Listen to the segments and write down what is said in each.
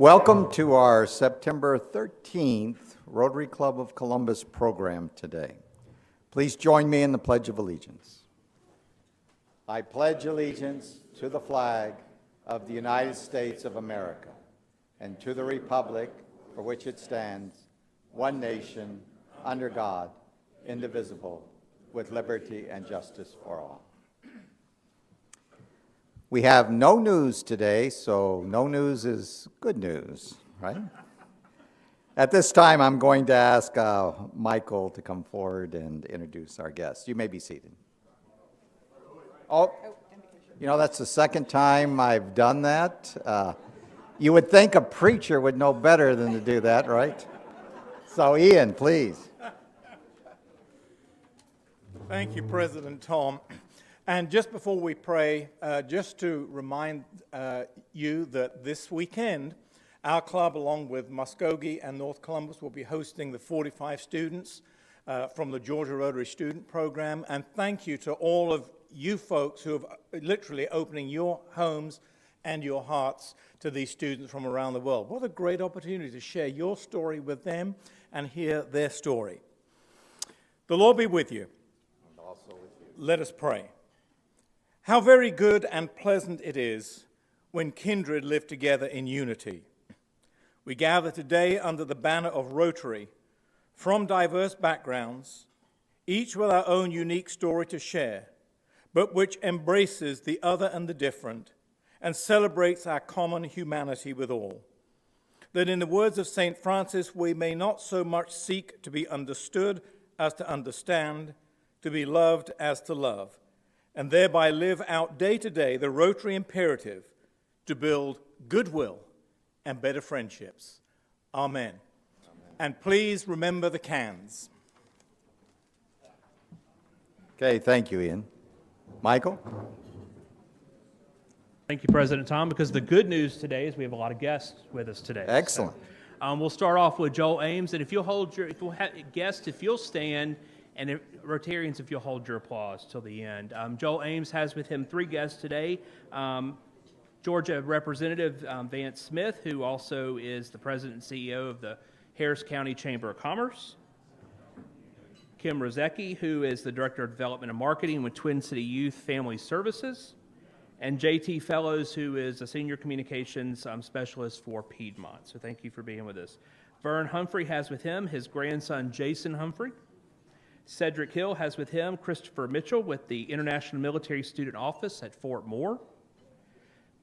Welcome to our September 13th Rotary Club of Columbus program today. Please join me in the Pledge of Allegiance. I pledge allegiance to the flag of the United States of America and to the republic for which it stands, one nation, under God, indivisible, with liberty and justice for all. We have no news today, so no news is good news, right? At this time, I'm going to ask Michael to come forward and introduce our guests. You may be seated. Oh, you know, that's the second time I've done that. You would think a preacher would know better than to do that, right? So, Ian, please. Thank you, President Tom. And just before we pray, just to remind you that this weekend, our club, along with Muskogee and North Columbus, will be hosting the 45 students from the Georgia Rotary Student Program. And thank you to all of you folks who have literally opening your homes and your hearts to these students from around the world. What a great opportunity to share your story with them and hear their story. The Lord be with you. And also with you. Let us pray. How very good and pleasant it is when kindred live together in unity. We gather today under the banner of Rotary from diverse backgrounds, each with our own unique story to share, but which embraces the other and the different and celebrates our common humanity with all. That in the words of St. Francis, we may not so much seek to be understood as to understand, to be loved as to love, and thereby live out day to day the Rotary imperative to build goodwill and better friendships. Amen. And please remember the cans. Okay, thank you, Ian. Michael? Thank you, President Tom, because the good news today is we have a lot of guests with us today. Excellent. So, we'll start off with Joel Ames, and if you'll guests, if you'll stand, and Rotarians, if you'll hold your applause till the end. Joel Ames has with him three guests today. Georgia Representative Vance Smith, who also is the President and CEO of the Harris County Chamber of Commerce. Kim Rozecki, who is the Director of Development and Marketing with Twin City Youth Family Services. And J.T. Fellows, who is a Senior Communications Specialist for Piedmont. So thank you for being with us. Vern Humphrey has with him his grandson, Jason Humphrey. Cedric Hill has with him Christopher Mitchell with the International Military Student Office at Fort Moore.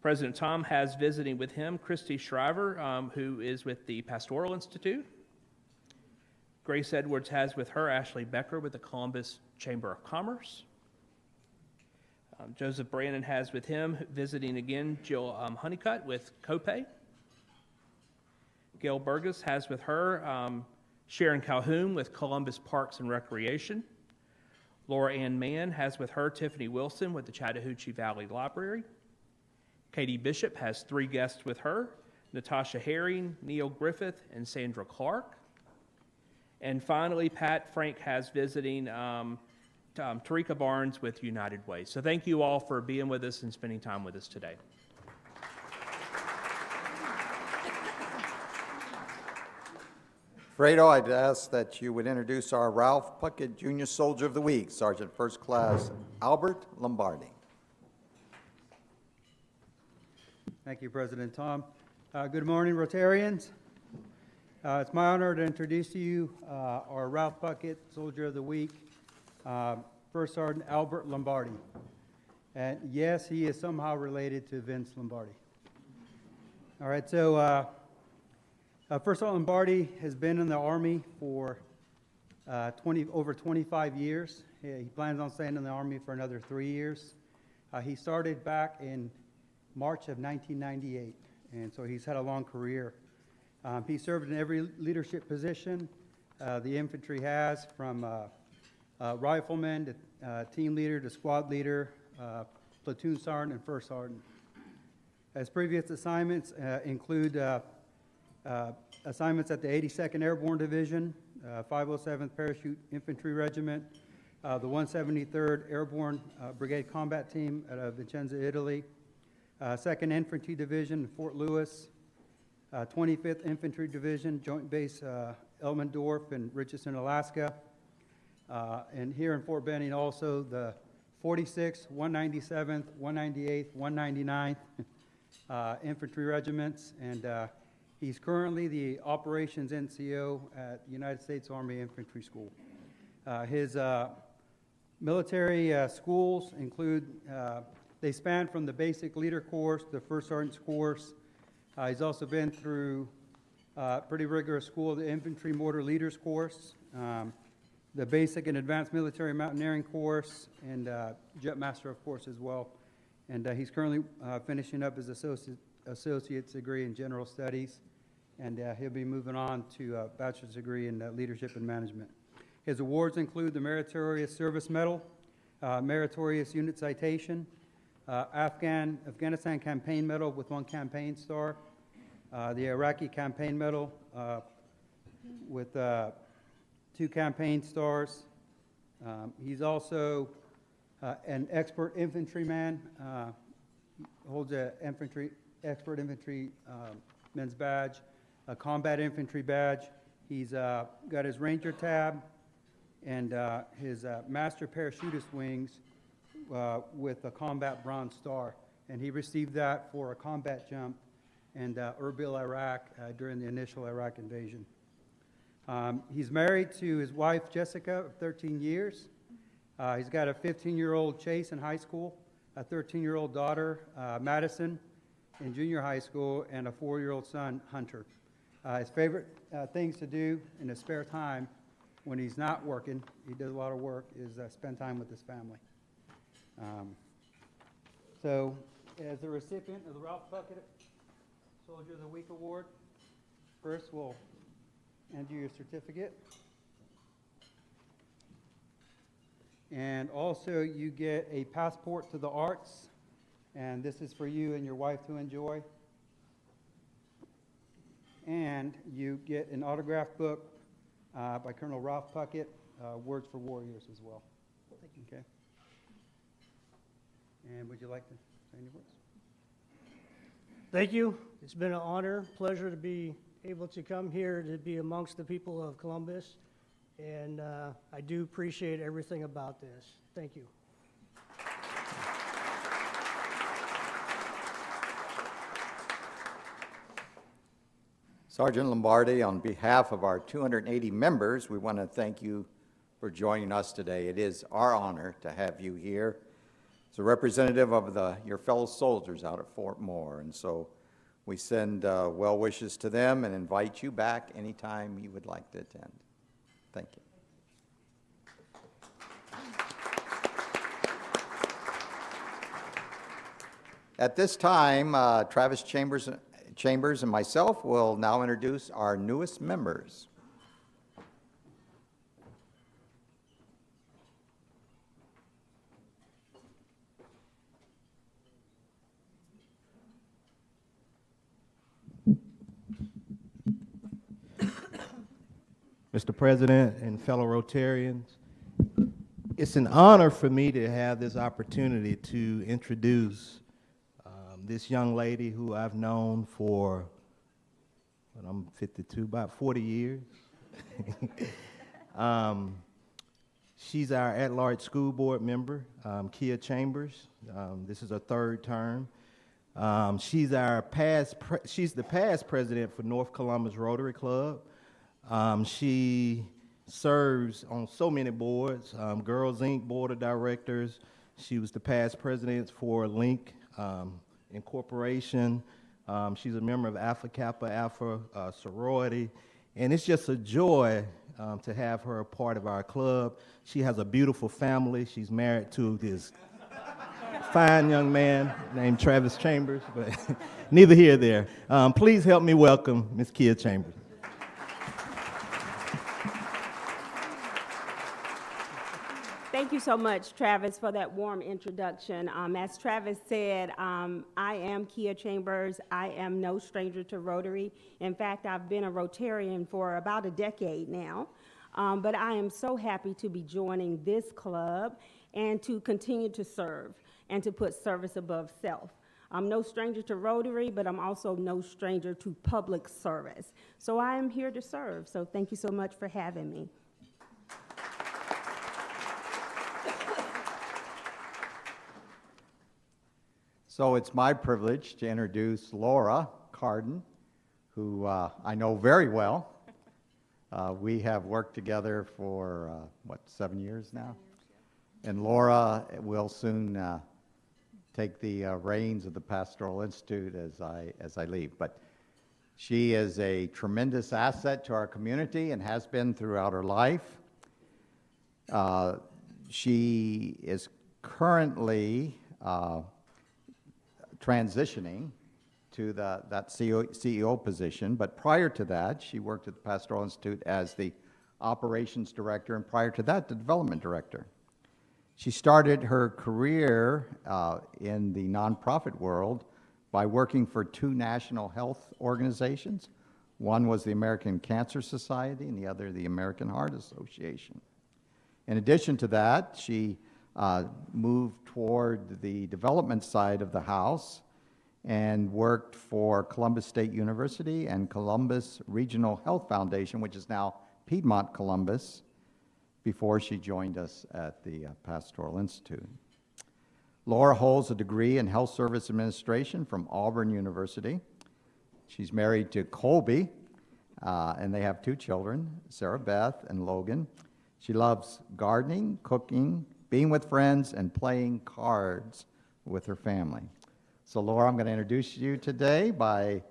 President Tom has visiting with him Christy Shriver, who is with the Pastoral Institute. Grace Edwards has with her Ashley Becker with the Columbus Chamber of Commerce. Joseph Brandon has with him visiting again Jill Honeycutt with COPE. Gail Burgess has with her Sharon Calhoun with Columbus Parks and Recreation. Laura Ann Mann has with her Tiffany Wilson with the Chattahoochee Valley Library. Katie Bishop has three guests with her, Natasha Herring, Neil Griffith, and Sandra Clark. And finally, Pat Frank has visiting Tarika Barnes with United Way. So thank you all for being with us and spending time with us today. Fredo, I'd ask that you would introduce our Ralph Puckett Junior Soldier of the Week, Sergeant First Class Albert Lombardi. Thank you, President Tom. Good morning, Rotarians. It's my honor to introduce to you our Ralph Puckett Soldier of the Week, First Sergeant Albert Lombardi. And yes, he is somehow related to Vince Lombardi. All right, so First Sergeant Lombardi has been in the Army for over 25 years. He plans on staying in the Army for another 3 years. He started back in March of 1998, and so he's had a long career. He served in every leadership position the infantry has, from rifleman to team leader to squad leader, platoon sergeant, and first sergeant. His previous assignments include assignments at the 82nd Airborne Division, 507th Parachute Infantry Regiment, the 173rd Airborne Brigade Combat Team out of Vicenza, Italy, 2nd Infantry Division in Fort Lewis, 25th Infantry Division, Joint Base Elmendorf in Richardson, Alaska. And here in Fort Benning also the 46th, 197th, 198th, 199th Infantry Regiments. And he's currently the Operations NCO at the United States Army Infantry School. His military schools include, they span from the basic leader course, the first sergeant's course. He's also been through pretty rigorous school, the infantry mortar leaders course, the basic and advanced military mountaineering course, and jetmaster, of course, as well. And he's currently finishing up his associate's degree in general studies, and he'll be moving on to a bachelor's degree in leadership and management. His awards include the Meritorious Service Medal, Meritorious Unit Citation, Afghanistan Campaign Medal with 1 campaign star, the Iraqi Campaign Medal with 2 campaign stars. He's also an expert infantryman, holds an expert infantry men's badge, a combat infantry badge. He's got his Ranger tab and his master parachutist wings with a combat bronze star. And he received that for a combat jump in Erbil, Iraq during the initial Iraq invasion. He's married to his wife, Jessica, of 13 years. He's got a 15-year-old Chase in high school, a 13-year-old daughter, Madison, in junior high school, and a 4-year-old son, Hunter. His favorite things to do in his spare time when he's not working, he does a lot of work, is spend time with his family. So, as the recipient of the Ralph Puckett Soldier of the Week Award, first we'll hand you your certificate. And also you get a passport to the arts, and this is for you and your wife to enjoy. And you get an autographed book by Colonel Ralph Puckett, Words for Warriors as well. Thank you. Okay. And would you like to say any words? Thank you. It's been an honor, pleasure to be able to come here to be amongst the people of Columbus. And I do appreciate everything about this. Thank you. Sergeant Lombardi, on behalf of our 280 members, we want to thank you for joining us today. It is our honor to have you here as a representative of your fellow soldiers out at Fort Moore. And so we send well wishes to them and invite you back anytime you would like to attend. Thank you. At this time, Travis Chambers and myself will now introduce our newest members. Mr. President and fellow Rotarians, it's an honor for me to have this opportunity to introduce this young lady who I've known for, well, I'm 52, about 40 years. She's our at-large school board member, Kia Chambers. This is her 3rd term. She's the past president for North Columbus Rotary Club. She serves on so many boards, Girls Inc. Board of Directors. She was the past president for Link Incorporation. She's a member of Alpha Kappa Alpha sorority. And it's just a joy to have her a part of our club. She has a beautiful family. She's married to this fine young man named Travis Chambers, but neither here nor there. Please help me welcome Ms. Kia Chambers. Thank you so much, Travis, for that warm introduction. As Travis said, I am Kia Chambers. I am no stranger to Rotary. In fact, I've been a Rotarian for about a decade now. But I am so happy to be joining this club and to continue to serve and to put service above self. I'm no stranger to Rotary, but I'm also no stranger to public service. So I am here to serve. So thank you so much for having me. So it's my privilege to introduce Laura Carden, who I know very well. We have worked together for, 7 years now? And Laura will soon take the reins of the Pastoral Institute as I leave. But she is a tremendous asset to our community and has been throughout her life. She is currently transitioning to that CEO position, but prior to that, she worked at the Pastoral Institute as the operations director, and prior to that, the development director. She started her career in the nonprofit world by working for two national health organizations. One was the American Cancer Society, and the other the American Heart Association. In addition to that, she moved toward the development side of the house and worked for Columbus State University and Columbus Regional Health Foundation, which is now Piedmont Columbus, before she joined us at the Pastoral Institute. Laura holds a degree in Health Service Administration from Auburn University. She's married to Colby, and they have two children, Sarah Beth and Logan. She loves gardening, cooking, being with friends, and playing cards with her family. So Laura, I'm going to introduce you today by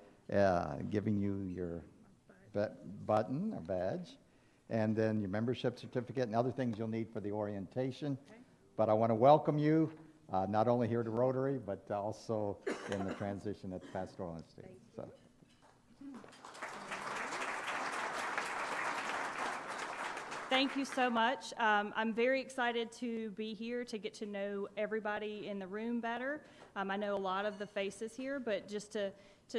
giving you your button or badge, and then your membership certificate and other things you'll need for the orientation. Okay. But I want to welcome you, not only here to Rotary, but also in the transition at the Pastoral Institute. So. Thank you so much. I'm very excited to be here to get to know everybody in the room better. I know a lot of the faces here, but just to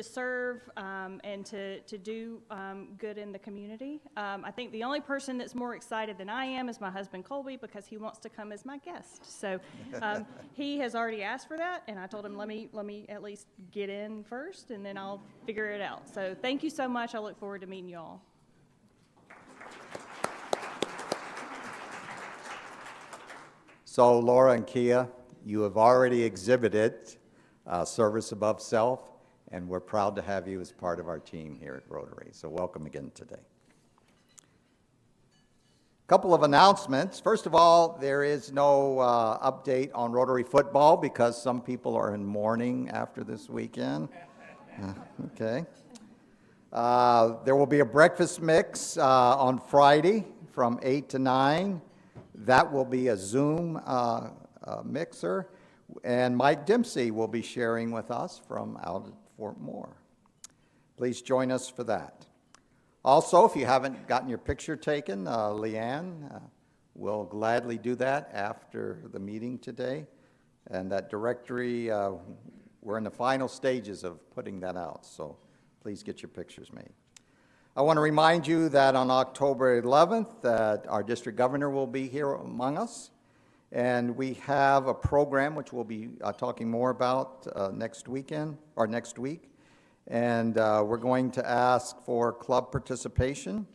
serve and to do good in the community. I think the only person that's more excited than I am is my husband Colby, because he wants to come as my guest. So he has already asked for that, and I told him let me at least get in first, and then I'll figure it out. So thank you so much. I look forward to meeting you all. So Laura and Kia, you have already exhibited service above self, and we're proud to have you as part of our team here at Rotary. So welcome again today. Couple of announcements. First of all, there is no update on Rotary football because some people are in mourning after this weekend. Okay. There will be a breakfast mix on Friday from 8 to 9. That will be a Zoom mixer, and Mike Dempsey will be sharing with us from out at Fort Moore. Please join us for that. Also, if you haven't gotten your picture taken, Leanne will gladly do that after the meeting today. And that directory, we're in the final stages of putting that out, so please get your pictures made. I want to remind you that on October 11th, that our district governor will be here among us, and we have a program which we'll be talking more about next week, and we're going to ask for club participation,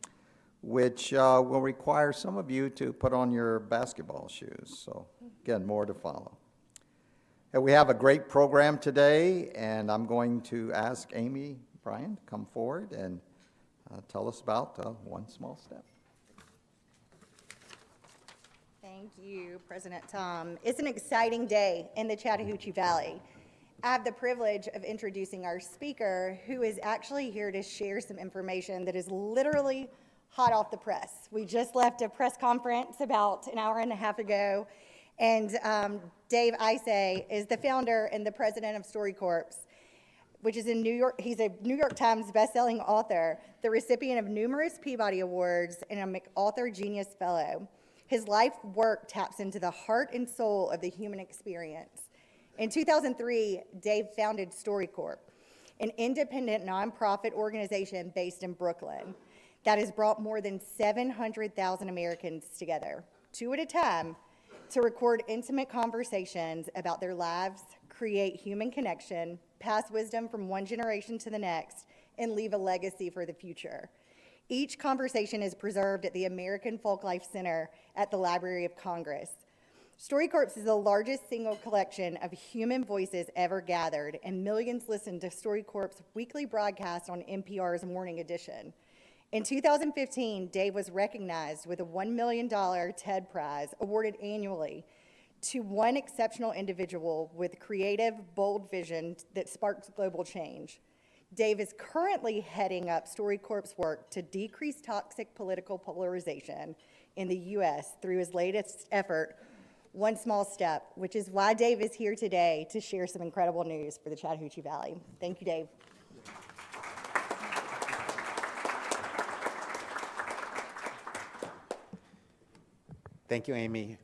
which will require some of you to put on your basketball shoes. So again, more to follow. And we have a great program today, and I'm going to ask Amy Bryan to come forward and tell us about One Small Step. Thank you, President Tom. It's an exciting day in the Chattahoochee Valley. I have the privilege of introducing our speaker, who is actually here to share some information that is literally hot off the press. We just left a press conference about an hour and a half ago, and Dave Isay is the founder and the president of StoryCorps, which is in New York. He's a New York Times bestselling author, the recipient of numerous Peabody Awards, and a MacArthur Genius Fellow. His life work taps into the heart and soul of the human experience. In 2003, Dave founded StoryCorps, an independent nonprofit organization based in Brooklyn that has brought more than 700,000 Americans together, two at a time, to record intimate conversations about their lives, create human connection, pass wisdom from one generation to the next, and leave a legacy for the future. Each conversation is preserved at the American Folklife Center at the Library of Congress. StoryCorps is the largest single collection of human voices ever gathered, and millions listen to StoryCorps' weekly broadcast on NPR's Morning Edition. In 2015, Dave was recognized with a $1 million TED Prize awarded annually to one exceptional individual with creative, bold vision that sparks global change. Dave is currently heading up StoryCorps' work to decrease toxic political polarization in the U.S. through his latest effort, One Small Step, which is why Dave is here today to share some incredible news for the Chattahoochee Valley. Thank you, Dave. Thank you, Amy.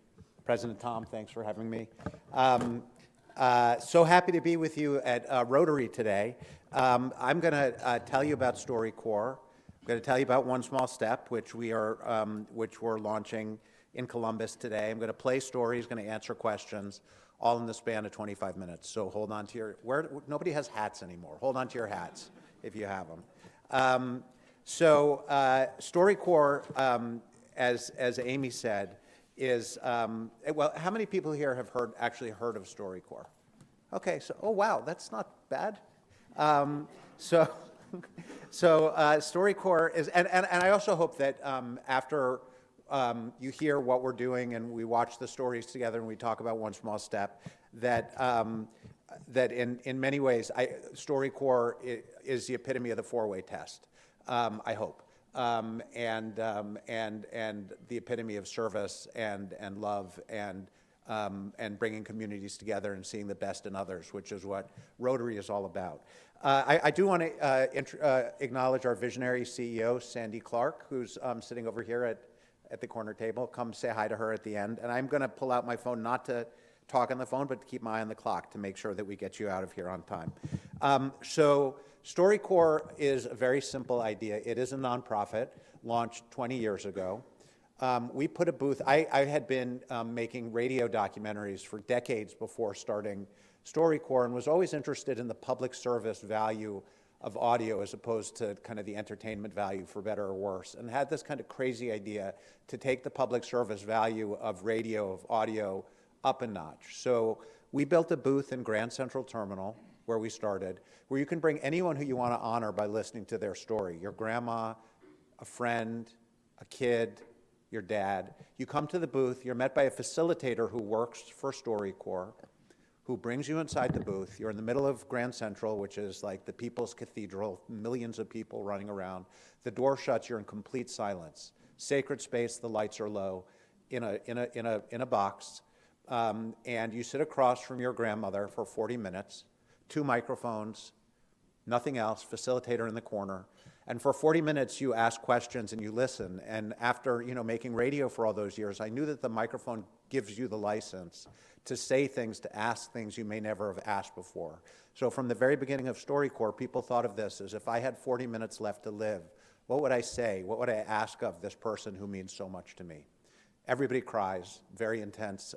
President Tom, thanks for having me. So happy to be with you at Rotary today. I'm going to tell you about StoryCorps. I'm going to tell you about One Small Step, which we're launching in Columbus today. I'm going to play stories, going to answer questions, all in the span of 25 minutes. So hold on to your, nobody has hats anymore. Hold on to your hats if you have them. StoryCorps, as Amy said, is, well, how many people here have actually heard of StoryCorps? Okay, so, oh wow, that's not bad. StoryCorps is, and I also hope that after you hear what we're doing and we watch the stories together and we talk about One Small Step, that that in many ways, StoryCorps is the epitome of the four-way test, I hope. And the epitome of service and love and bringing communities together and seeing the best in others, which is what Rotary is all about. I do want to acknowledge our visionary CEO, Sandy Clark, who's sitting over here at the corner table. Come say hi to her at the end. And I'm going to pull out my phone, not to talk on the phone, but to keep my eye on the clock to make sure that we get you out of here on time. So StoryCorps is a very simple idea. It is a nonprofit launched 20 years ago. We put a booth. I had been making radio documentaries for decades before starting StoryCorps and was always interested in the public service value of audio as opposed to kind of the entertainment value, for better or worse, and had this kind of crazy idea to take the public service value of radio, of audio, up a notch. So we built a booth in Grand Central Terminal, where we started, where you can bring anyone who you want to honor by listening to their story. Your grandma, a friend, a kid, your dad. You come to the booth, you're met by a facilitator who works for StoryCorps, who brings you inside the booth. You're in the middle of Grand Central, which is like the People's Cathedral, millions of people running around. The door shuts, you're in complete silence. Sacred space, the lights are low, in a box. And you sit across from your grandmother for 40 minutes, 2 microphones, nothing else, facilitator in the corner. And for 40 minutes, you ask questions and you listen. And after, making radio for all those years, I knew that the microphone gives you the license to say things, to ask things you may never have asked before. So from the very beginning of StoryCorps, people thought of this as, if I had 40 minutes left to live, what would I say? What would I ask of this person who means so much to me? Everybody cries, very intense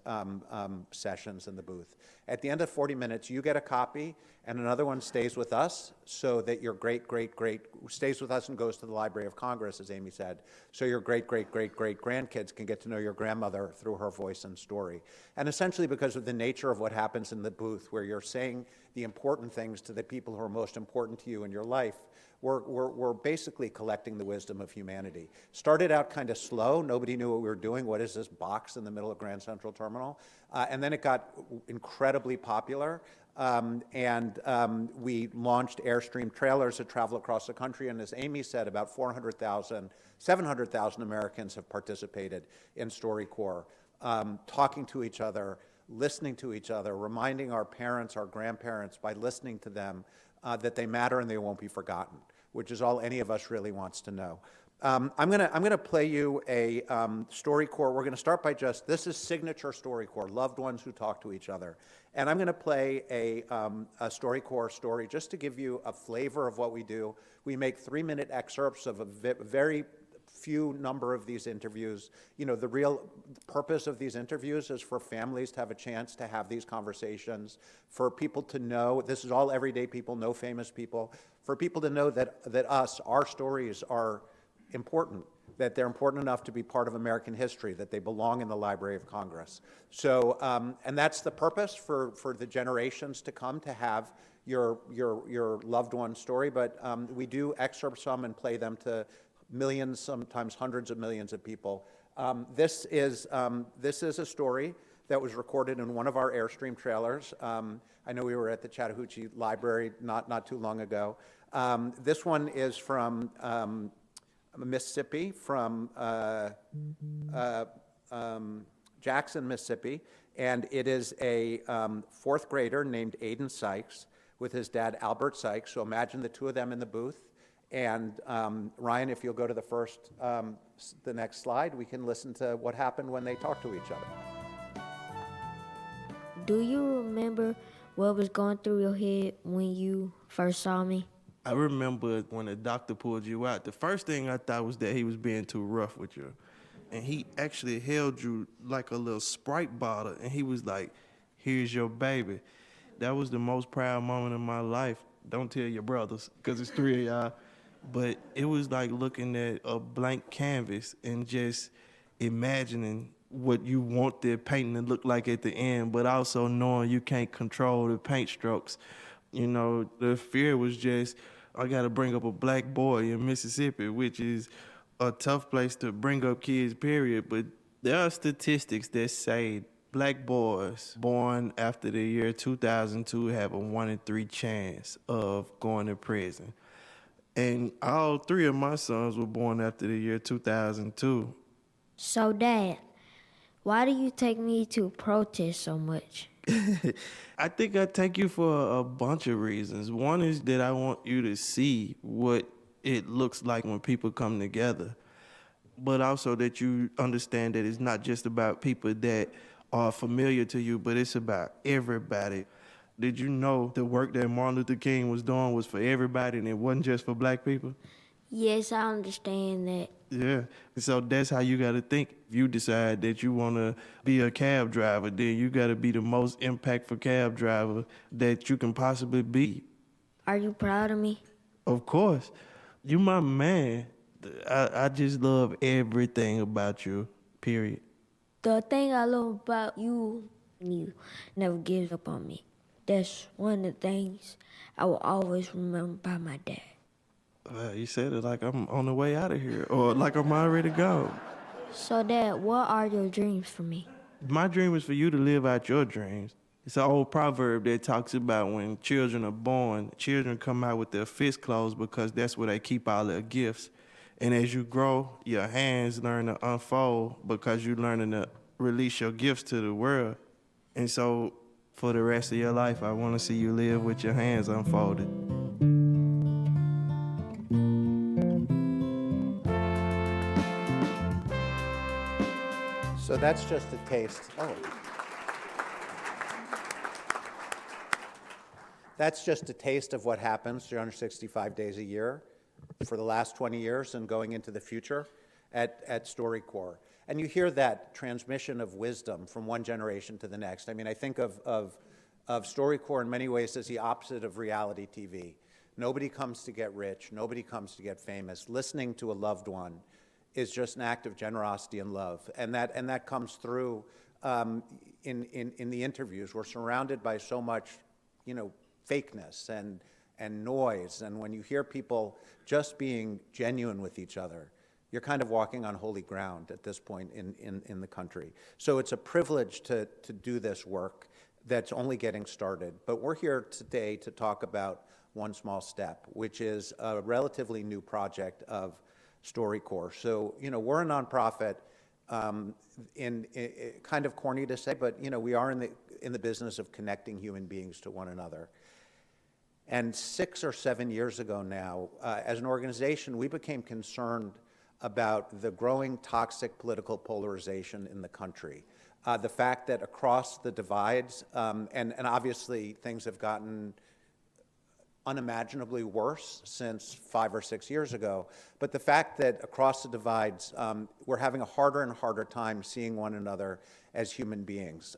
sessions in the booth. At the end of 40 minutes, you get a copy, and another one stays with us, so that your great stays with us and goes to the Library of Congress, as Amy said, so your great grandkids can get to know your grandmother through her voice and story. And essentially because of the nature of what happens in the booth, where you're saying the important things to the people who are most important to you in your life, we're basically collecting the wisdom of humanity. Started out kind of slow. Nobody knew what we were doing. What is this box in the middle of Grand Central Terminal? And then it got incredibly popular. We launched Airstream trailers that travel across the country. And as Amy said, about 700,000 Americans have participated in StoryCorps, talking to each other, listening to each other, reminding our parents, our grandparents, by listening to them, that they matter and they won't be forgotten, which is all any of us really wants to know. I'm gonna play you a StoryCorps. We're gonna start by this is signature StoryCorps, loved ones who talk to each other. And I'm gonna play a StoryCorps story just to give you a flavor of what we do. We make 3-minute excerpts of a very few number of these interviews. You know, the real purpose of these interviews is for families to have a chance to have these conversations, for people to know, this is all everyday people, no famous people, for people to know that our stories are important, that they're important enough to be part of American history, that they belong in the Library of Congress. So, and that's the purpose for the generations to come, to have your loved one's story, but we do excerpt some and play them to millions, sometimes hundreds of millions of people. This is a story that was recorded in one of our Airstream trailers. I know we were at the Chattahoochee Library not too long ago. This one is from Mississippi, from Jackson, Mississippi, and it is a fourth grader named Aiden Sykes with his dad, Albert Sykes. So imagine the two of them in the booth. And Ryan, if you'll go to the next slide, we can listen to what happened when they talked to each other. Do you remember what was going through your head when you first saw me? I remember when the doctor pulled you out, the first thing I thought was that he was being too rough with you. And he actually held you like a little Sprite bottle, and he was like, "Here's your baby." That was the most proud moment of my life. Don't tell your brothers, because it's three of y'all. But it was like looking at a blank canvas and just imagining what you want the painting to look like at the end, but also knowing you can't control the paint strokes. You know, the fear was just, I got to bring up a black boy in Mississippi, which is a tough place to bring up kids, period. But there are statistics that say black boys born after the year 2002 have a 1 in 3 chance of going to prison. And all three of my sons were born after the year 2002. So, Dad, why do you take me to protest so much? I think I take you for a bunch of reasons. One is that I want you to see what it looks like when people come together, but also that you understand that it's not just about people that are familiar to you, but it's about everybody. Did you know the work that Martin Luther King was doing was for everybody and it wasn't just for black people? Yes, I understand that. Yeah, so that's how you got to think. If you decide that you want to be a cab driver, then you got to be the most impactful cab driver that you can possibly be. Are you proud of me? Of course. You my man. I just love everything about you, period. The thing I love about you never give up on me. That's one of the things I will always remember about my dad. You said it like I'm on the way out of here, or like I'm already gone. So, Dad, what are your dreams for me? My dream is for you to live out your dreams. It's an old proverb that talks about when children are born, children come out with their fists closed because that's where they keep all their gifts. And as you grow, your hands learn to unfold because you're learning to release your gifts to the world. And so for the rest of your life, I want to see you live with your hands unfolded. So that's just a taste. That's just a taste of what happens 365 days a year for the last 20 years and going into the future at StoryCorps. And you hear that transmission of wisdom from one generation to the next. I mean, I think of StoryCorps in many ways as the opposite of reality TV. Nobody comes to get rich. Nobody comes to get famous. Listening to a loved one is just an act of generosity and love. And that comes through in the interviews. We're surrounded by so much, fakeness and noise. And when you hear people just being genuine with each other, you're kind of walking on holy ground at this point in the country. So it's a privilege to do this work that's only getting started. But we're here today to talk about One Small Step, which is a relatively new project of StoryCorps. So, we're a nonprofit, in kind of corny to say, but, we are in the business of connecting human beings to one another. And 6 or 7 years ago now, as an organization, we became concerned about the growing toxic political polarization in the country. The fact that across the divides, and obviously things have gotten unimaginably worse since 5 or 6 years ago. But the fact that across the divides, we're having a harder and harder time seeing one another as human beings.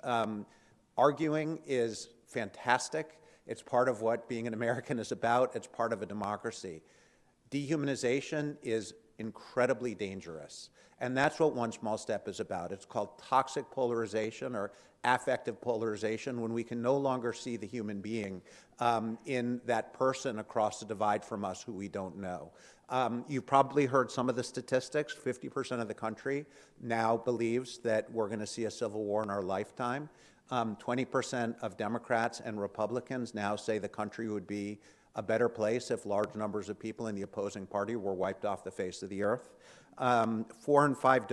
Arguing is fantastic. It's part of what being an American is about. It's part of a democracy. Dehumanization is incredibly dangerous. And that's what One Small Step is about. It's called toxic polarization or affective polarization, when we can no longer see the human being in that person across the divide from us who we don't know. You've probably heard some of the statistics. 50% of the country now believes that we're going to see a civil war in our lifetime. 20% of Democrats and Republicans now say the country would be a better place if large numbers of people in the opposing party were wiped off the face of the earth. 4 in 5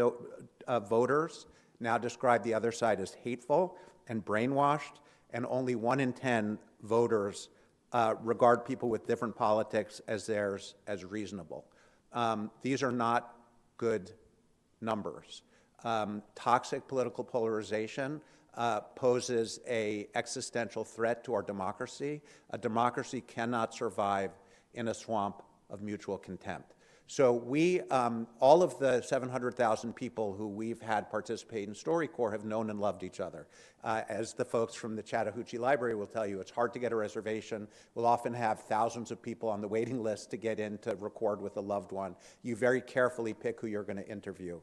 voters now describe the other side as hateful and brainwashed, and only 1 in 10 voters regard people with different politics as theirs as reasonable. These are not good numbers. Toxic political polarization poses an existential threat to our democracy. A democracy cannot survive in a swamp of mutual contempt. So we, all of the 700,000 people who we've had participate in StoryCorps have known and loved each other. As the folks from the Chattahoochee Library will tell you, it's hard to get a reservation. We'll often have thousands of people on the waiting list to get in to record with a loved one. You very carefully pick who you're going to interview.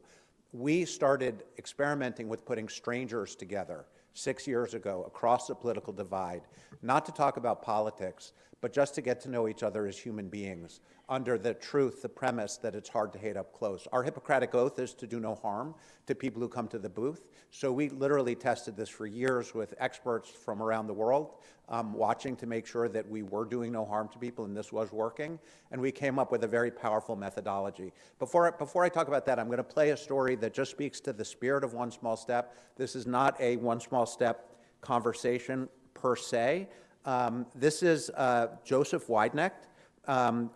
We started experimenting with putting strangers together 6 years ago across the political divide, not to talk about politics, but just to get to know each other as human beings under the truth, the premise that it's hard to hate up close. Our Hippocratic Oath is to do no harm to people who come to the booth. So we literally tested this for years with experts from around the world, watching to make sure that we were doing no harm to people and this was working. And we came up with a very powerful methodology. Before I talk about that, I'm going to play a story that just speaks to the spirit of One Small Step. This is not a One Small Step conversation per se. This is Joseph Weidnecht,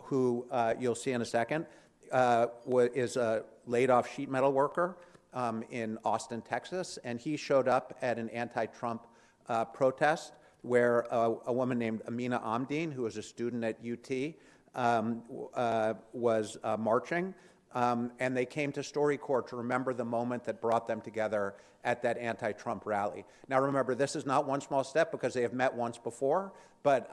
who you'll see in a second, is a laid-off sheet metal worker in Austin, Texas, and he showed up at an anti-Trump protest where a woman named Amina Amdeen, who was a student at UT, was marching. And they came to StoryCorps to remember the moment that brought them together at that anti-Trump rally. Now remember, this is not One Small Step because they have met once before, but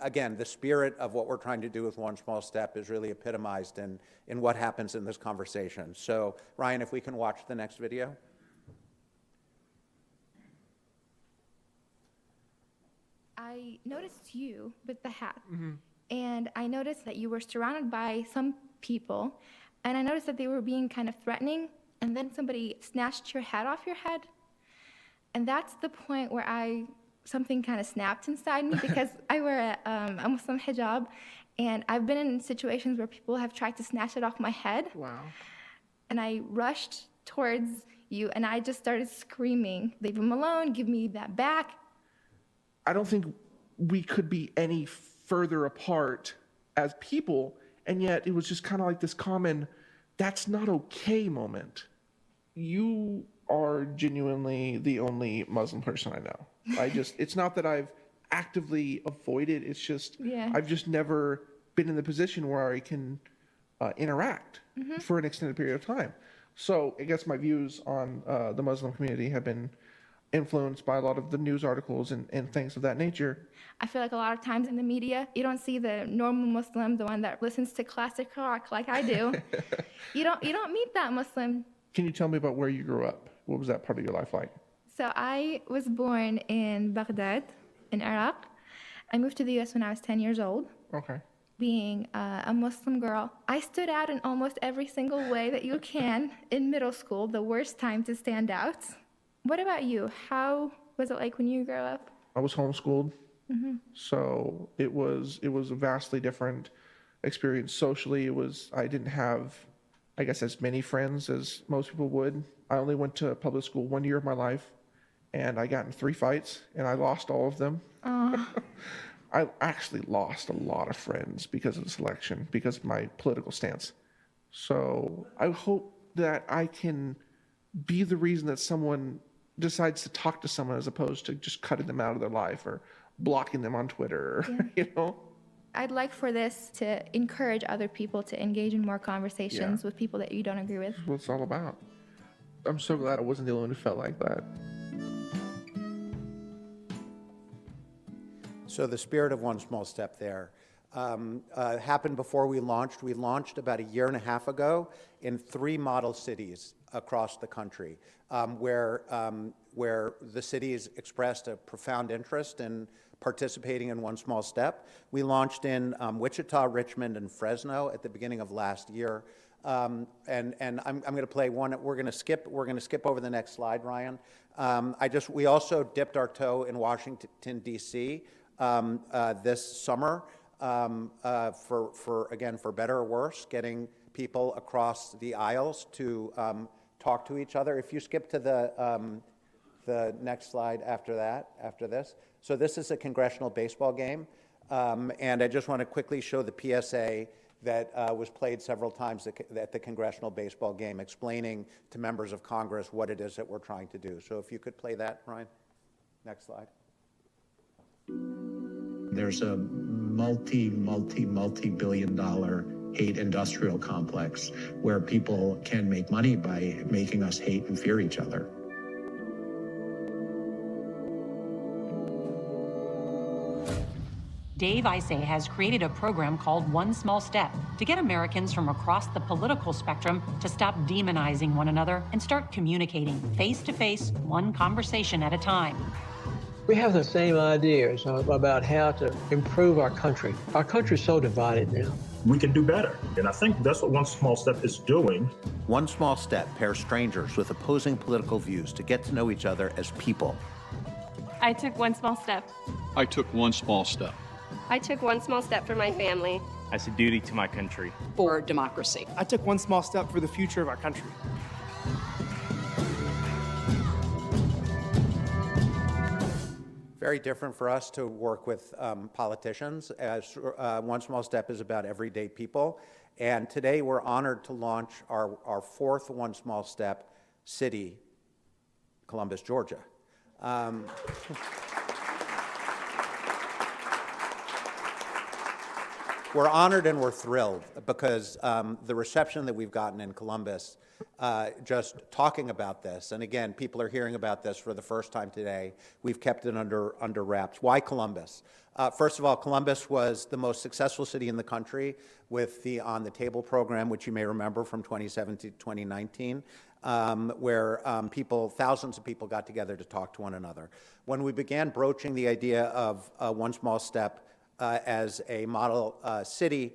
again, the spirit of what we're trying to do with One Small Step is really epitomized in what happens in this conversation. So Ryan, if we can watch the next video. I noticed you with the hat, and I noticed that you were surrounded by some people, and I noticed that they were being kind of threatening, and then somebody snatched your hat off your head, and that's the point where something kind of snapped inside me because I wear a Muslim hijab, and I've been in situations where people have tried to snatch it off my head. Wow. And I rushed towards you, and I just started screaming, "Leave him alone, give me that back." I don't think we could be any further apart as people, and yet it was just kind of like this common, that's not okay moment. You are genuinely the only Muslim person I know. It's not that I've actively avoided, it's just, I've just never been in the position where I can interact for an extended period of time. So I guess my views on the Muslim community have been influenced by a lot of the news articles and things of that nature. I feel like a lot of times in the media, you don't see the normal Muslim, the one that listens to classic rock like I do. You don't meet that Muslim. Can you tell me about where you grew up? What was that part of your life like? So I was born in Baghdad, in Iraq. I moved to the U.S. when I was 10 years old. Okay. Being a Muslim girl, I stood out in almost every single way that you can in middle school, the worst time to stand out. What about you? How was it like when you grew up? I was homeschooled, so it was a vastly different experience socially. I didn't have, I guess, as many friends as most people would. I only went to public school 1 year of my life, and I got in 3 fights, and I lost all of them. I actually lost a lot of friends because of the selection, because of my political stance. So I hope that I can be the reason that someone decides to talk to someone as opposed to just cutting them out of their life or blocking them on Twitter, you know? I'd like for this to encourage other people to engage in more conversations with people that you don't agree with. That's what it's all about. I'm so glad I wasn't the only one who felt like that. So the spirit of One Small Step there happened before we launched. We launched about a year and a half ago in 3 model cities across the country, where the cities expressed a profound interest in participating in One Small Step. We launched in Wichita, Richmond, and Fresno at the beginning of last year. And I'm going to play one. We're going to skip over the next slide, Ryan. We also dipped our toe in Washington D.C. This summer for better or worse, getting people across the aisles to talk to each other. If you skip to the next slide after this. So this is a congressional baseball game, and I just want to quickly show the PSA that was played several times at the congressional baseball game, explaining to members of Congress what it is that we're trying to do. So if you could play that, Ryan. Next slide. There's a multi-billion dollar hate industrial complex where people can make money by making us hate and fear each other. Dave Isay has created a program called One Small Step to get Americans from across the political spectrum to stop demonizing one another and start communicating face-to-face, one conversation at a time. We have the same ideas about how to improve our country. Our country's so divided now. We can do better, and I think that's what One Small Step is doing. One Small Step pairs strangers with opposing political views to get to know each other as people. I took one small step. I took one small step. I took one small step for my family. As a duty to my country. For democracy. I took one small step for the future of our country. Very different for us to work with politicians, as One Small Step is about everyday people. And today we're honored to launch our 4th One Small Step city, Columbus, Georgia. We're honored and we're thrilled because the reception that we've gotten in Columbus, just talking about this, and again, people are hearing about this for the first time today. We've kept it under wraps. Why Columbus? First of all, Columbus was the most successful city in the country with the On the Table program, which you may remember from 2017 to 2019, where thousands of people got together to talk to one another. When we began broaching the idea of One Small Step as a model city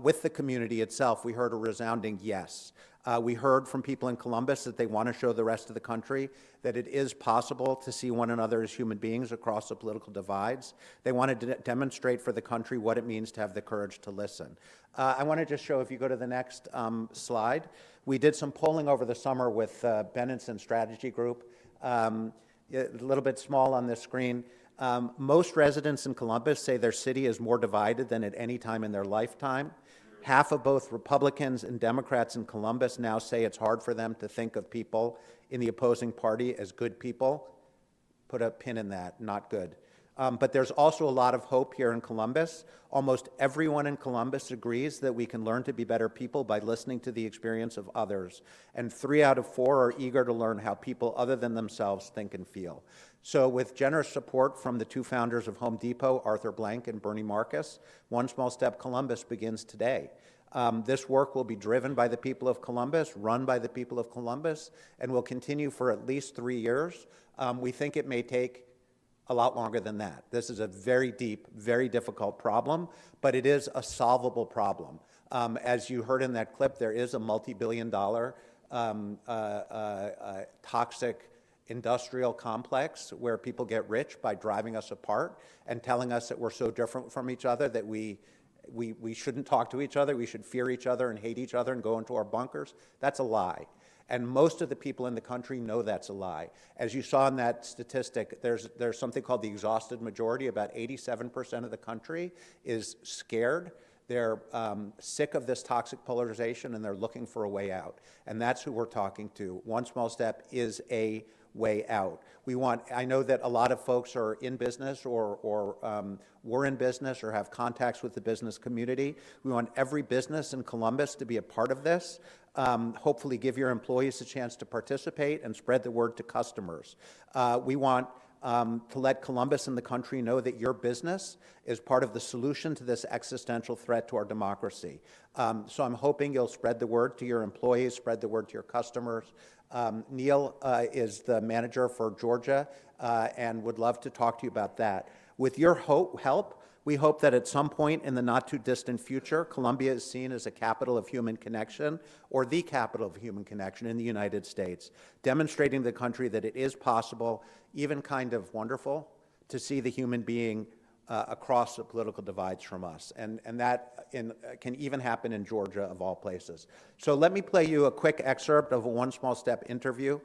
with the community itself, we heard a resounding yes. We heard from people in Columbus that they want to show the rest of the country that it is possible to see one another as human beings across the political divides. They wanted to demonstrate for the country what it means to have the courage to listen. I want to just show, if you go to the next slide, we did some polling over the summer with Benenson Strategy Group, a little bit small on this screen. Most residents in Columbus say their city is more divided than at any time in their lifetime. Half of both Republicans and Democrats in Columbus now say it's hard for them to think of people in the opposing party as good people. Put a pin in that, not good. But there's also a lot of hope here in Columbus. Almost everyone in Columbus agrees that we can learn to be better people by listening to the experience of others. And 3 out of 4 are eager to learn how people other than themselves think and feel. So with generous support from the 2 founders of Home Depot, Arthur Blank and Bernie Marcus, One Small Step Columbus begins today. This work will be driven by the people of Columbus, run by the people of Columbus, and will continue for at least 3 years. We think it may take a lot longer than that. This is a very deep, very difficult problem, but it is a solvable problem. As you heard in that clip, there is a multi-billion-dollar toxic industrial complex where people get rich by driving us apart and telling us that we're so different from each other that we shouldn't talk to each other, we should fear each other and hate each other and go into our bunkers. That's a lie. And most of the people in the country know that's a lie. As you saw in that statistic, there's something called the exhausted majority. About 87% of the country is scared. They're sick of this toxic polarization and they're looking for a way out. And that's who we're talking to. One Small Step is a way out. I know that a lot of folks are in business or were in business or have contacts with the business community. We want every business in Columbus to be a part of this. Hopefully give your employees a chance to participate and spread the word to customers. We want to let Columbus and the country know that your business is part of the solution to this existential threat to our democracy. So I'm hoping you'll spread the word to your employees, spread the word to your customers. Neil is the manager for Georgia and would love to talk to you about that. With your help, we hope that at some point in the not-too-distant future, Columbia is seen as a capital of human connection or the capital of human connection in the United States, demonstrating to the country that it is possible, even kind of wonderful, to see the human being across the political divides from us. And that can even happen in Georgia, of all places. So let me play you a quick excerpt of a One Small Step interview.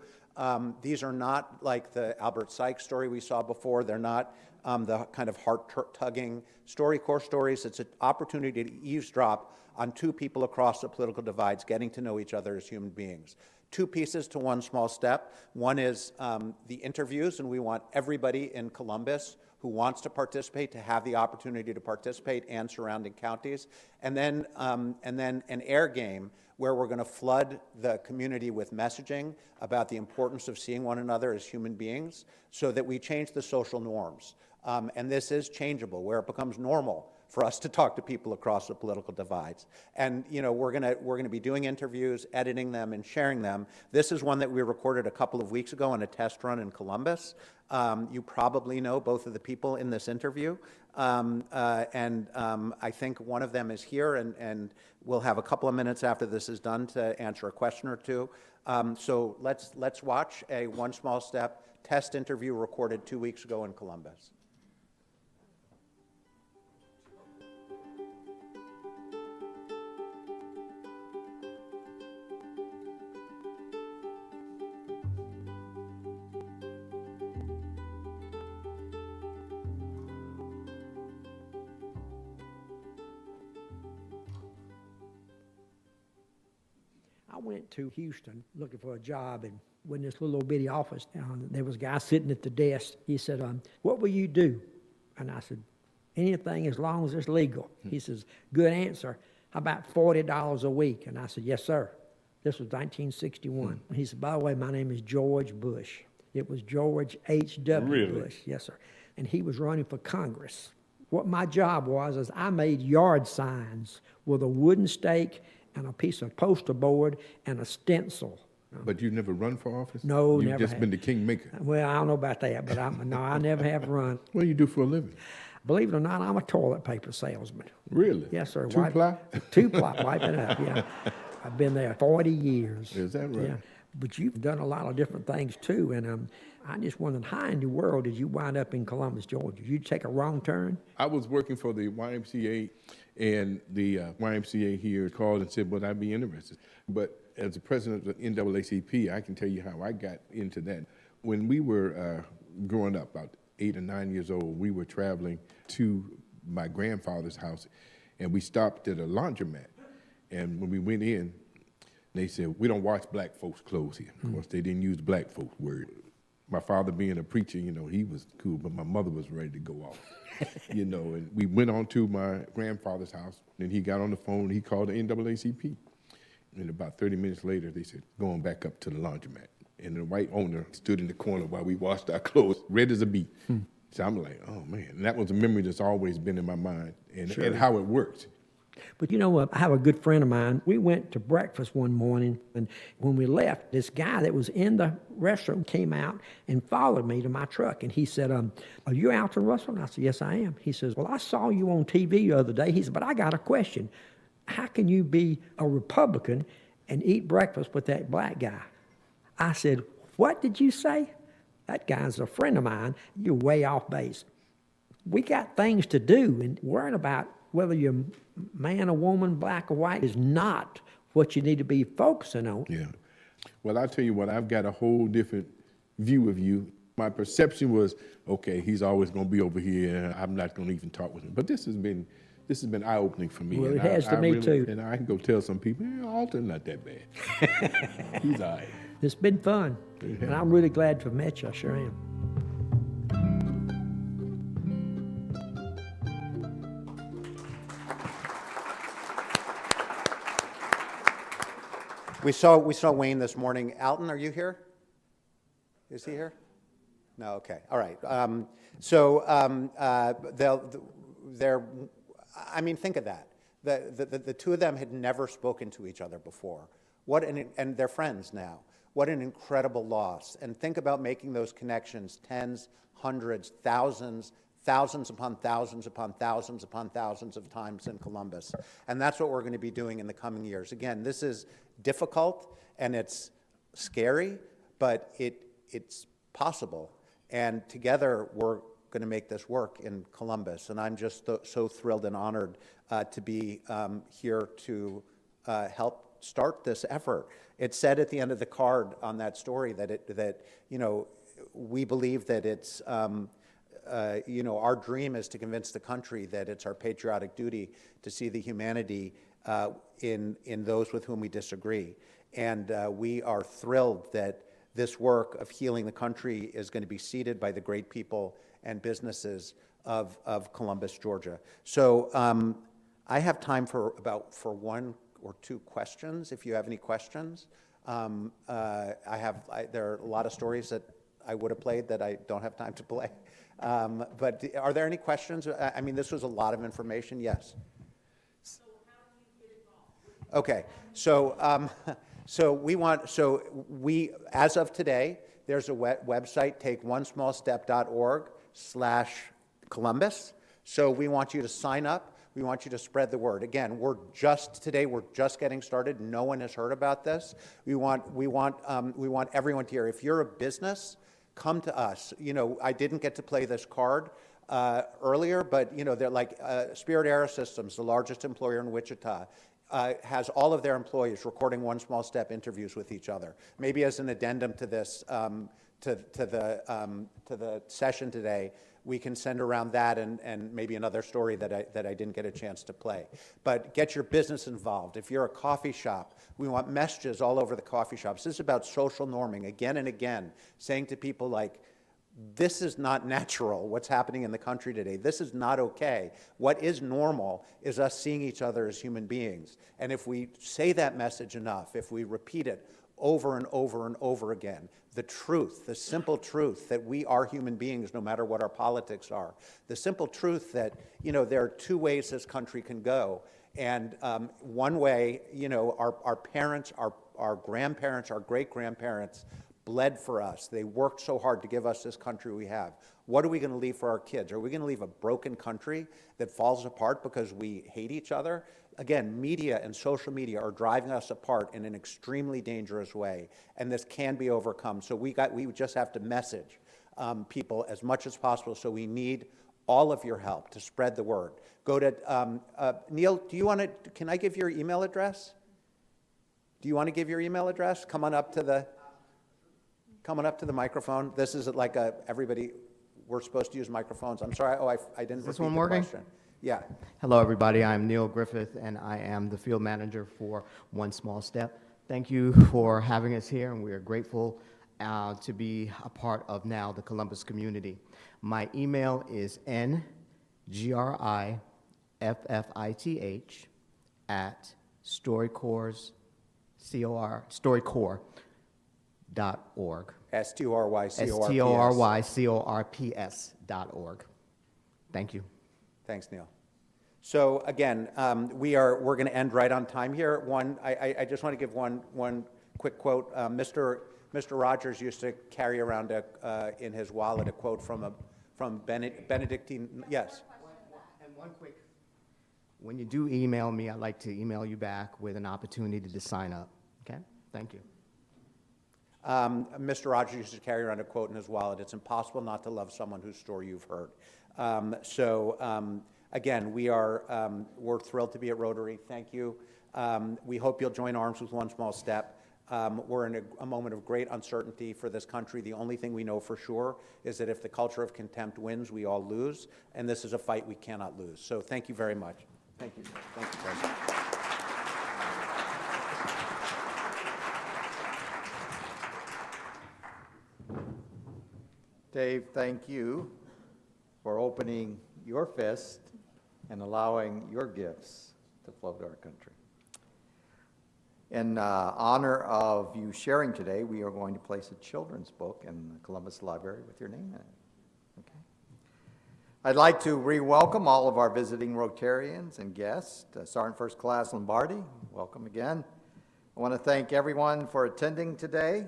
These are not like the Albert Sykes story we saw before. They're not the kind of heart-tugging StoryCorps stories. It's an opportunity to eavesdrop on two people across the political divides getting to know each other as human beings. Two pieces to One Small Step. One is the interviews, and we want everybody in Columbus who wants to participate to have the opportunity to participate, and surrounding counties. And then an air game where we're going to flood the community with messaging about the importance of seeing one another as human beings so that we change the social norms. And this is changeable, where it becomes normal for us to talk to people across the political divides. And we're gonna be doing interviews, editing them, and sharing them. This is one that we recorded a couple of weeks ago on a test run in Columbus. You probably know both of the people in this interview. I think one of them is here, and we'll have a couple of minutes after this is done to answer a question or two. So let's watch a One Small Step test interview recorded 2 weeks ago in Columbus. I went to Houston looking for a job, and in this little bitty office, there was a guy sitting at the desk. He said, "What will you do?" And I said, "Anything as long as it's legal." He says, "Good answer. How about $40 a week?" And I said, "Yes, sir." This was 1961. He said, "By the way, my name is George Bush." It was George H.W. Bush. Yes, sir. And he was running for Congress. What my job was is I made yard signs with a wooden stake and a piece of poster board and a stencil. But you never run for office? No, You've never just have. been the kingmaker. Well, I don't know about that, but no, I never have run. What do you do for a living? Believe it or not, I'm a toilet paper salesman. Really? Yes, sir. Two-ply? Two-ply, wipe it up, yeah. I've been there 40 years. Is that right? Yeah. But you've done a lot of different things, too, and I just wondered, how in the world did you wind up in Columbus, Georgia? Did you take a wrong turn? I was working for the YMCA, and the YMCA here called and said, would I be interested? But as the president of the NAACP, I can tell you how I got into that. When we were growing up, about 8 or 9 years old, we were traveling to my grandfather's house, and we stopped at a laundromat. And when we went in, they said, we don't wash black folks' clothes here. Of course, they didn't use black folks' word. My father being a preacher, he was cool, but my mother was ready to go off. And we went on to my grandfather's house, and he got on the phone, and he called the NAACP. And about 30 minutes later, they said, going back up to the laundromat. And the white owner stood in the corner while we washed our clothes, red as a beet. So I'm like, oh, man. And that was a memory that's always been in my mind, and how it worked. But I have a good friend of mine. We went to breakfast one morning, and when we left, this guy that was in the restaurant came out and followed me to my truck. And he said, are you Alton Russell? And I said, yes, I am. He says, well, I saw you on TV the other day. He said, but I got a question. How can you be a Republican and eat breakfast with that black guy? I said, what did you say? That guy's a friend of mine. You're way off base. We got things to do, and worrying about whether you're man or woman, black or white, is not what you need to be focusing on. Yeah. Well, I'll tell you what, I've got a whole different view of you. My perception was, okay, he's always going to be over here. I'm not going to even talk with him. But this has been eye-opening for me. Well, it has to me, too. And I can go tell some people, Alton not that bad. He's all right. It's been fun, and I'm really glad to have met you. I sure am. We saw Wayne this morning. Alton, are you here? Is he here? No, okay, all right. I mean, think of that. The two of them had never spoken to each other before. And they're friends now. What an incredible loss. And think about making those connections, tens, hundreds, thousands upon thousands upon thousands upon thousands of times in Columbus. And that's what we're going to be doing in the coming years. Again, this is difficult and it's scary, but it's possible. And together we're going to make this work in Columbus. And I'm just so thrilled and honored to be here to help start this effort. It said at the end of the card on that story that we believe that it's our dream is to convince the country that it's our patriotic duty to see the humanity in those with whom we disagree. And we are thrilled that this work of healing the country is going to be seeded by the great people and businesses of Columbus, Georgia. So I have time for one or two questions, if you have any questions. There are a lot of stories that I would have played that I don't have time to play. But are there any questions? I mean, this was a lot of information. Yes. So how do you get involved? Okay. As of today, there's a website, takeonesmallstep.org/Columbus. So we want you to sign up. We want you to spread the word. Again, we're just getting started. No one has heard about this. We want everyone to hear. If you're a business, come to us. I didn't get to play this card earlier, but they're like Spirit Aerosystems, the largest employer in Wichita, has all of their employees recording One Small Step interviews with each other. Maybe as an addendum to this, to the session today, we can send around that and maybe another story that I didn't get a chance to play. But get your business involved. If you're a coffee shop, we want messages all over the coffee shops. This is about social norming, again and again, saying to people like, this is not natural, what's happening in the country today. This is not okay. What is normal is us seeing each other as human beings. And if we say that message enough, if we repeat it over and over and over again, the truth, the simple truth that we are human beings no matter what our politics are, the simple truth that there are two ways this country can go. And one way, our parents, our grandparents, our great-grandparents bled for us. They worked so hard to give us this country we have. What are we going to leave for our kids? Are we going to leave a broken country that falls apart because we hate each other? Again, media and social media are driving us apart in an extremely dangerous way, and this can be overcome. So we just have to message people as much as possible. So we need all of your help to spread the word. Go to Neil. Can I give your email address? Do you want to give your email address? Come on up to the microphone. This is like everybody. We're supposed to use microphones. I'm sorry. I didn't. Is this repeat one the working? question. Yeah. Hello, everybody. I'm Neil Griffith, and I am the field manager for One Small Step. Thank you for having us here, and we are grateful to be a part of now the Columbus community. My email is ngriffith@StoryCorps.org. StoryCorps.org. Thank you. Thanks, Neil. So again, we're going to end right on time here. I just want to give one quick quote. Mr. Rogers used to carry around in his wallet a quote from Benedictine. Yes. And one quick. When you do email me, I'd like to email you back with an opportunity to sign up. Okay. Thank you. Mr. Rogers used to carry around a quote in his wallet. It's impossible not to love someone whose story you've heard. Again, we're thrilled to be at Rotary. Thank you. We hope you'll join arms with One Small Step. We're in a moment of great uncertainty for this country. The only thing we know for sure is that if the culture of contempt wins, we all lose, and this is a fight we cannot lose. So thank you very much. Thank you. Thank you, President. Dave, thank you for opening your fist and allowing your gifts to flow to our country. In honor of you sharing today, we are going to place a children's book in the Columbus Library with your name in it. Okay. I'd like to re-welcome all of our visiting Rotarians and guests. Sergeant First Class Lombardi, welcome again. I want to thank everyone for attending today.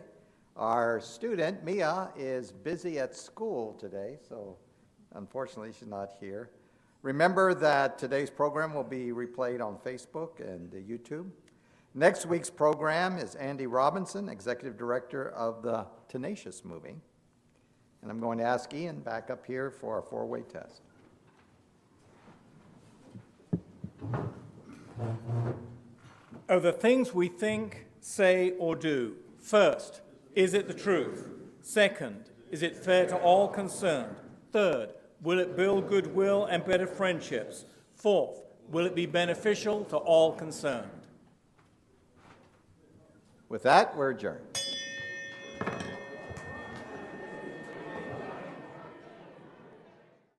Our student, Mia, is busy at school today, so unfortunately she's not here. Remember that today's program will be replayed on Facebook and YouTube. Next week's program is Andy Robinson, Executive Director of the Tenacious movie. And I'm going to ask Ian back up here for our four-way test. Of the things we think, say, or do. First, is it the truth? Second, is it fair to all concerned? Third, will it build goodwill and better friendships? Fourth, will it be beneficial to all concerned? With that, we're adjourned.